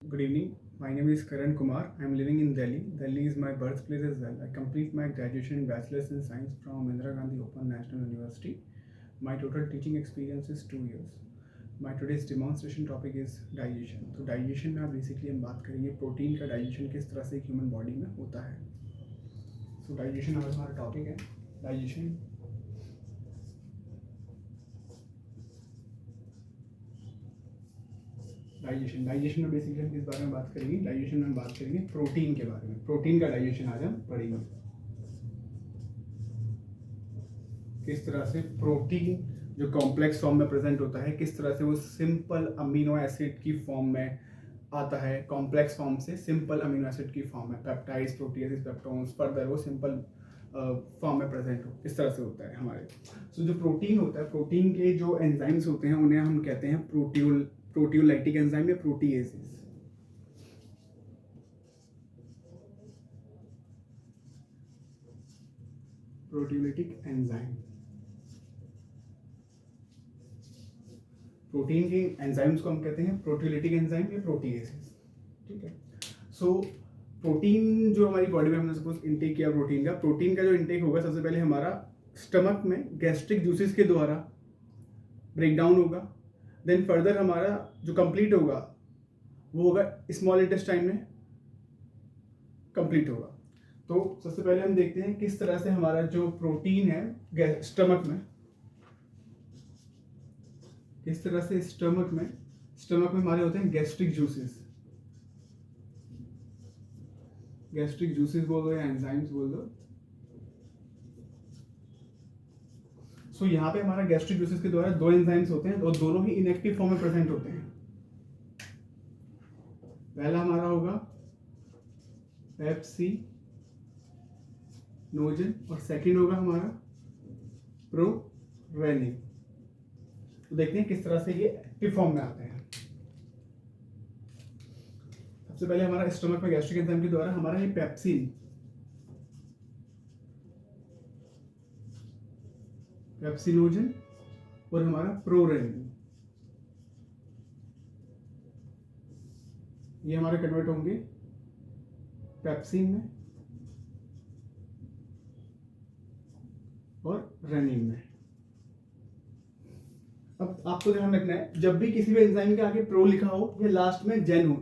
Good evening. My name is Karan Kumar. I am living in Delhi. Delhi is my birthplace as well. I complete my graduation and bachelor's in science from Indira Gandhi Open National University. My total teaching experience is 2 years. My today's demonstration topic is digestion. तो digestion में basically हम बात करेंगे protein का digestion किस तरह से एक ह्यूमन बॉडी में होता है. सो डाइजेशन आज हमारा टॉपिक है. डाइजेशन डाइजेशन में बेसिकली हम किस बारे में बात करेंगे. डाइजेशन में हम बात करेंगे प्रोटीन के बारे में. प्रोटीन का डाइजेशन आज हम पढ़ेंगे. किस तरह से प्रोटीन जो कॉम्प्लेक्स फॉर्म में प्रेजेंट होता है, किस तरह से वो सिंपल अमीनो एसिड की फॉर्म में आता है, कॉम्प्लेक्स फॉर्म से सिंपल अमीनो एसिड की फॉर्म में, पेप्टाइड्स, प्रोटीएसेस, पेप्टोन्स, फर्दर वो सिंपल फॉर्म में प्रेजेंट हो, इस तरह से होता है हमारे. सो जो प्रोटीन होता है, प्रोटीन के जो एंजाइम्स होते हैं उन्हें हम कहते हैं प्रोटियोलाइटिक एंजाइम या प्रोटीएसेस. प्रोटियोलाइटिक एंजाइम, प्रोटीन के एंजाइम्स को हम कहते हैं प्रोटियोलाइटिक एंजाइम या प्रोटीएसेस. ठीक है. सो प्रोटीन जो हमारी बॉडी में हमने सपोज इनटेक किया प्रोटीन का जो इनटेक होगा, सबसे पहले हमारा स्टमक में गैस्ट्रिक जूसेस के द्वारा ब्रेक डाउन होगा. देन फर्दर हमारा जो कंप्लीट होगा वो होगा स्मॉल इंटेस्टाइन में कंप्लीट होगा. तो सबसे पहले हम देखते हैं किस तरह से हमारा जो प्रोटीन है स्टमक में, किस तरह से स्टमक में हमारे होते हैं गैस्ट्रिक जूसेस बोल दो या एंजाइम्स बोल दो. सो यहाँ पे हमारा गैस्ट्रिक जूसेस के द्वारा दो एंजाइम्स होते हैं और दोनों ही इनएक्टिव फॉर्म में प्रेजेंट होते हैं. पहला हमारा होगा पेप्सिनोजन और सेकंड होगा हमारा प्रोरेनिन. तो देखते हैं किस तरह से ये एक्टिव फॉर्म में आते हैं. सबसे पहले हमारा स्टमक में गैस्ट्रिक एंजाइम के द्वारा हमारा ये पेप्सिनोजन और हमारा प्रोरेनिन, ये हमारे कन्वर्ट होंगे पेप्सिन में और रेनिन में. अब आपको ध्यान रखना है, जब भी किसी भी एंजाइम के आगे प्रो लिखा हो या लास्ट में जेन हो,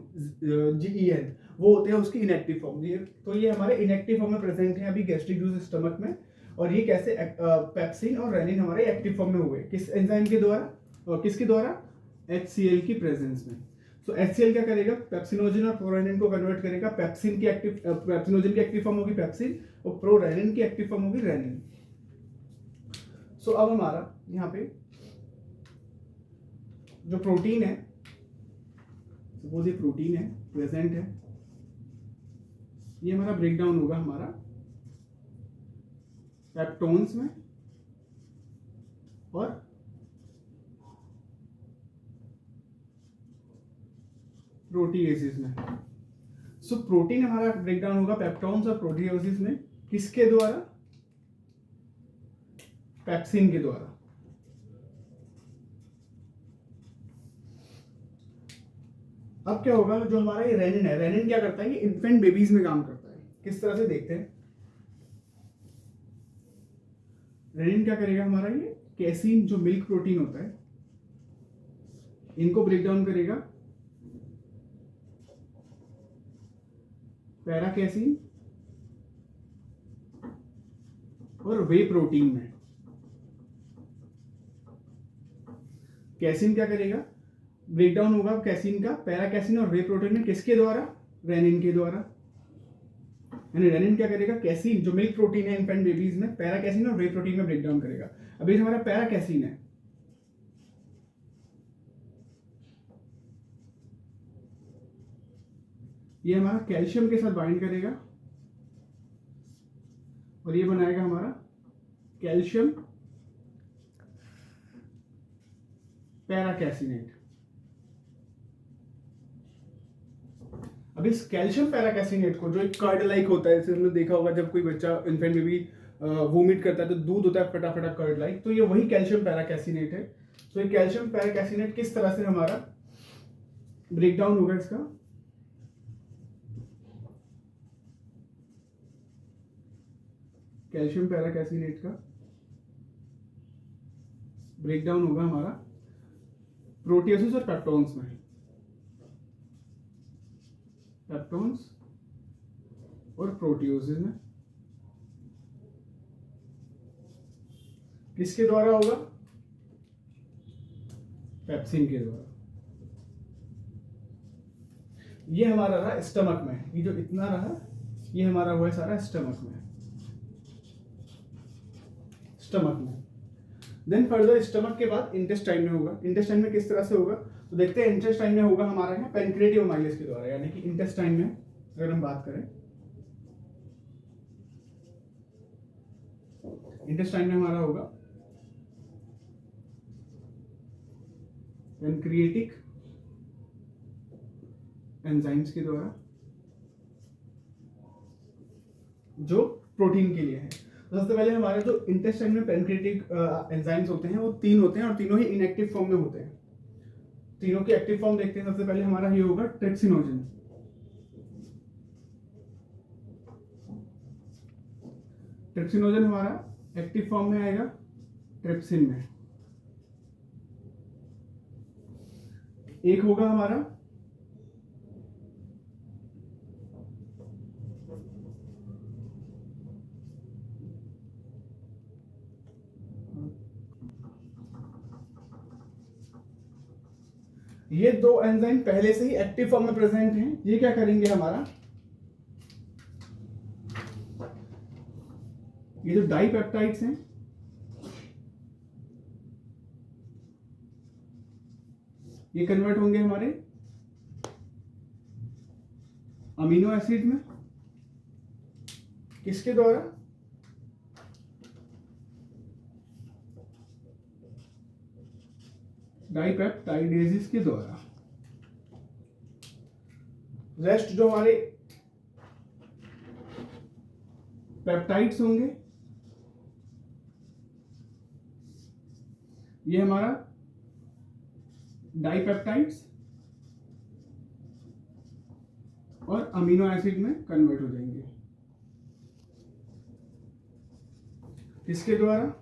GEN, वो होते हैं उसकी इनएक्टिव फॉर्म. तो ये हमारे इनएक्टिव फॉर्म में प्रेजेंट है अभी गैस्ट्रिक जूस स्टमक में. और ये कैसे पेप्सिन और रेनिन हमारे एक्टिव फॉर्म में हुए, किस एंजाइम के द्वारा और किसके द्वारा, HCl की प्रेजेंस में. तो HCl क्या करेगा, पेप्सिनोजन और प्रोरेनिन को कन्वर्ट करेगा. पेप्सिनोजन की एक्टिव फॉर्म होगी पेप्सिन और प्रोरेनिन की एक्टिव फॉर्म होगी रेनिन. सो अब हमारा यहाँ पे जो प्रोटीन है, सपोज ये प्रोटीन है प्रेजेंट है, ये हमारा ब्रेक डाउन होगा हमारा पेप्टोन्स में और प्रोटीएसेस में. सो प्रोटीन हमारा ब्रेक डाउन होगा पेप्टोन्स और प्रोटीएसेस में, किसके द्वारा, पेप्सिन के द्वारा. अब क्या होगा, जो हमारा ये रेनिन है, रेनिन क्या करता है, ये इन्फेंट बेबीज में काम करता है. किस तरह से देखते हैं. रेनिन क्या करेगा, हमारा ये कैसीन जो मिल्क प्रोटीन होता है इनको ब्रेक डाउन करेगा पैराकैसीन और वे प्रोटीन में. कैसीन क्या करेगा, ब्रेक डाउन होगा कैसीन का पैराकैसीन और वे प्रोटीन में, किसके द्वारा, रेनिन के द्वारा. यानी रेनिन क्या करेगा, कैसीन जो मिल्क प्रोटीन है इन्फेंट बेबीज में, पैराकैसीन और वे प्रोटीन में ब्रेक डाउन करेगा. अभी हमारा पैराकैसीन है, ये हमारा कैल्शियम के साथ बाइंड करेगा और ये बनाएगा हमारा कैल्शियम पैराकैसिनेट. अब इस कैल्शियम पैराकैसिनेट को, जो एक कर्ड लाइक होता है, जैसे हमने देखा होगा जब कोई बच्चा इन्फेंट बेबी वोमिट करता है तो दूध होता है फटाफट कर्ड लाइक, तो ये वही कैल्शियम पैराकैसिनेट है. तो ये कैल्शियम पैराकैसिनेट किस तरह से हमारा ब्रेक डाउन होगा इसका कैल्शियम पैराकैसिनेट का ब्रेकडाउन होगा हमारा प्रोटियोसिस और पेप्टोन्स में, पेप्टोन्स और प्रोटियोसिस में। किसके द्वारा होगा? पेप्सिन के द्वारा। ये हमारा रहा स्टमक में, ये जो इतना रहा ये हमारा हुआ है सारा स्टमक में, स्टमक में। देन फर्दर स्टमक के बाद इंटेस्टाइन में होगा। इंटेस्टाइन में किस तरह से होगा तो देखते हैं। इंटेस्टाइन में होगा हमारा यहाँ पेनक्रिएटिव माइलेज के द्वारा, यानी कि इंटेस्टाइन में अगर हम बात करें, इंटेस्टाइन में हमारा होगा पेनक्रिएटिक एंजाइम्स के द्वारा जो प्रोटीन के लिए है। तो सबसे पहले हमारे जो इंटेस्टाइन में पेनक्रिएटिक एंजाइम्स होते हैं वो 3 होते हैं और तीनों ही इनएक्टिव फॉर्म में होते हैं। तीनों के एक्टिव फॉर्म देखते हैं। सबसे पहले हमारा ये होगा ट्रिप्सिनोजन। ट्रिप्सिनोजन हमारा एक्टिव फॉर्म में आएगा ट्रिप्सिन में। एक होगा हमारा ये 2 एंजाइम पहले से ही एक्टिव फॉर्म में प्रेजेंट हैं। ये क्या करेंगे हमारा, ये जो डाइपेप्टाइड्स हैं ये कन्वर्ट होंगे हमारे अमीनो एसिड में। किसके द्वारा? डाइपेप्टाइडेजेस के द्वारा। रेस्ट जो हमारे पेप्टाइड्स होंगे ये हमारा डाइपेप्टाइड्स और अमीनो एसिड में कन्वर्ट हो जाएंगे। किसके द्वारा?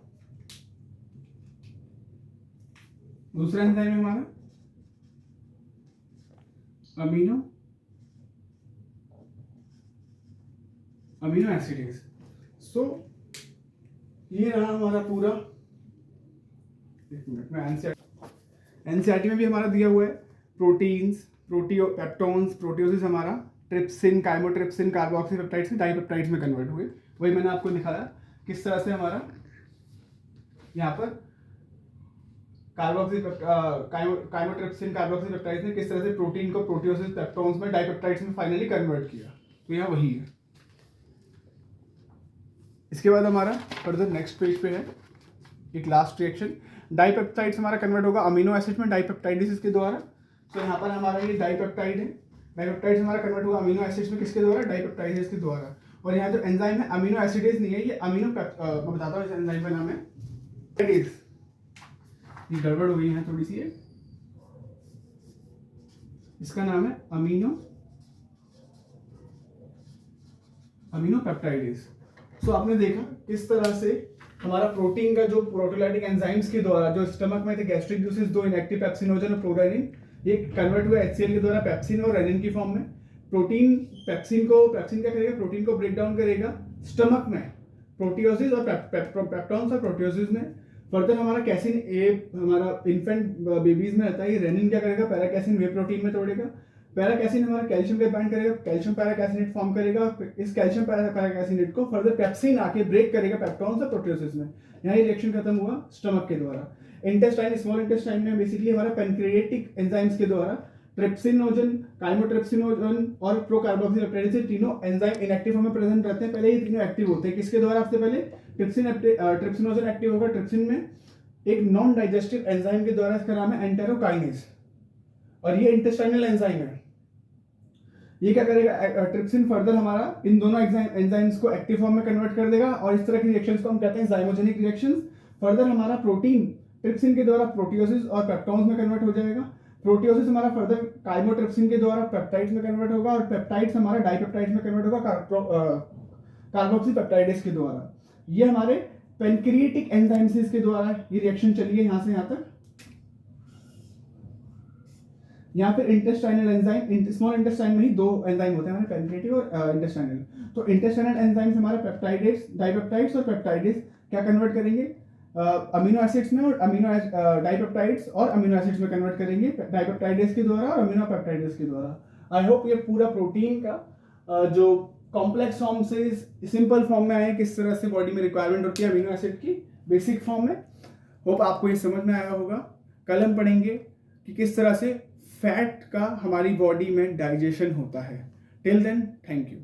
दूसरा एंजाइम है हमारा अमीनो एसिडेज। सो ये रहा हमारा पूरा। एक मिनट में एनसीईआरटी में भी हमारा दिया हुआ है प्रोटीन्स, पेप्टोन्स, प्रोटियोसिस हमारा ट्रिप्सिन, काइमोट्रिप्सिन, कार्बोक्सीपेप्टाइड्स से डाइपेप्टाइड्स में कन्वर्ट हुए। वही मैंने आपको दिखाया किस तरह से हमारा यहाँ पर काइमोट्रिप्सिन, कार्बोक्सीपेप्टाइड्स ने किस तरह से प्रोटीन को प्रोटियोसिस, पेप्टोन्स में, डाइपेप्टाइड्स में फाइनली कन्वर्ट किया। तो यहाँ वही है। इसके बाद हमारा फर्दर नेक्स्ट पेज पे है एक लास्ट रिएक्शन। डाइपेप्टाइड्स हमारा कन्वर्ट होगा अमीनो एसिड में डाइपेप्टाइडेसिस के द्वारा। तो यहाँ पर हमारा ये डाइपेप्टाइड है। डाइपेप्टाइड्स हमारा कन्वर्ट होगा अमीनो एसिड्स में किसके द्वारा? डाइपेप्टाइडेस के द्वारा। और यहाँ जो एंजाइम है अमीनो एसिडेज नहीं है, ये मैं बताता हूँ इस एंजाइम का नाम है पेप्टाइडेस। ये गड़बड़ हो गई है थोड़ी सी। इसका नाम है अमीनो पेप्टाइडेस। सो आपने देखा किस तरह से हमारा प्रोटीन का जो प्रोटीलाइटिक एंजाइम्स के द्वारा जो स्टमक में थे गैस्ट्रिक जूसेस 2 इनएक्टिव पेप्सिनोजन और प्रोरेनिन, ये कन्वर्ट हुआ HCl के द्वारा पेप्सिन और रेनिन की फॉर्म में। प्रोटीन पेप्सिन क्या करेगा? प्रोटीन को ब्रेक डाउन करेगा स्टमक में प्रोटियोसिस और पेप्टोन्स और प्रोटियोसिस में। फर्दर हमारा कैसिन ए हमारा इन्फेंट बेबीज में रहता है। रेनिन क्या करेगा? पैराकैसिन वे प्रोटीन में तोड़ेगा। पैराकैसिन हमारा कैल्शियम के बाइंड करेगा, कैल्शियम पैराकैसिनेट फॉर्म करेगा। इस कैल्शियम पैराकैसिनेट को फर्दर पेप्सिन आके ब्रेक करेगा पेप्टोन्स और प्रोटियोसिस में। यहाँ ये रिएक्शन खत्म हुआ स्टमक के द्वारा। इंटेस्टाइन, स्मॉल इंटेस्टाइन में बेसिकली हमारा पेनक्रिएटिक एंजाइम्स के द्वारा ट्रिप्सिनोजन, काइमोट्रिप्सिनोजन और प्रोकार्बोक्सीपेप्टाइड से तीनों एंजाइम इनएक्टिव फॉर्म में प्रेजेंट रहते हैं। पहले ये तीनों एक्टिव होते हैं। किसके द्वारा? सबसे पहले ट्रिप्सिनोजन एक्टिव होगा ट्रिप्सिन में एक नॉन डाइजेस्टिव एंजाइम के द्वारा। इसका नाम है एंटेरोकाइनेज और ये इंटेस्टाइनल एंजाइम है। ये क्या करेगा? ट्रिप्सिन फर्दर हमारा इन दोनों एंजाइम्स को एक्टिव फॉर्म में कन्वर्ट कर देगा और इस तरह की रिएक्शंस को हम कहते हैं जाइमोजेनिक रिएक्शंस। फर्दर हमारा प्रोटीन ट्रिप्सिन के द्वारा प्रोटियोसिस और पेप्टोन्स में कन्वर्ट हो जाएगा। प्रोटियोसिस हमारा फर्दर काइमोट्रिप्सिन के द्वारा पेप्टाइड्स में कन्वर्ट होगा और पेप्टाइड्स हमारा डाइपेप्टाइड्स में कन्वर्ट होगा कार्बोक्सीपेप्टाइडेस के द्वारा। ये हमारे पेनक्रिएटिक एंजाइम्स के द्वारा ये रिएक्शन चली है यहाँ से यहाँ तक। यहाँ पे इंटेस्टाइनल एंजाइम, स्मॉल इंटेस्टाइन में ही दो एंजाइम होते हैं हमारे, पेनक्रिएटिक और इंटेस्टाइनल। तो इंटेस्टाइनल एंजाइम्स हमारे पेप्टाइडेस, डाइपेप्टाइड्स और पेप्टाइडेस क्या कन्वर्ट करेंगे अमीनो एसिड्स में, और डाइपेप्टाइड्स और अमीनो एसिड्स में कन्वर्ट करेंगे डाइपेप्टाइडेस के द्वारा और अमीनो पेप्टाइडेस के द्वारा। आई होप ये पूरा प्रोटीन का जो कॉम्प्लेक्स फॉर्म से सिंपल फॉर्म में आए, किस तरह से बॉडी में रिक्वायरमेंट होती है अमीनो एसिड की बेसिक फॉर्म में, होप आपको ये समझ में आया होगा। कल हम पढ़ेंगे कि किस तरह से फैट का हमारी बॉडी में डाइजेशन होता है। Till then, thank you.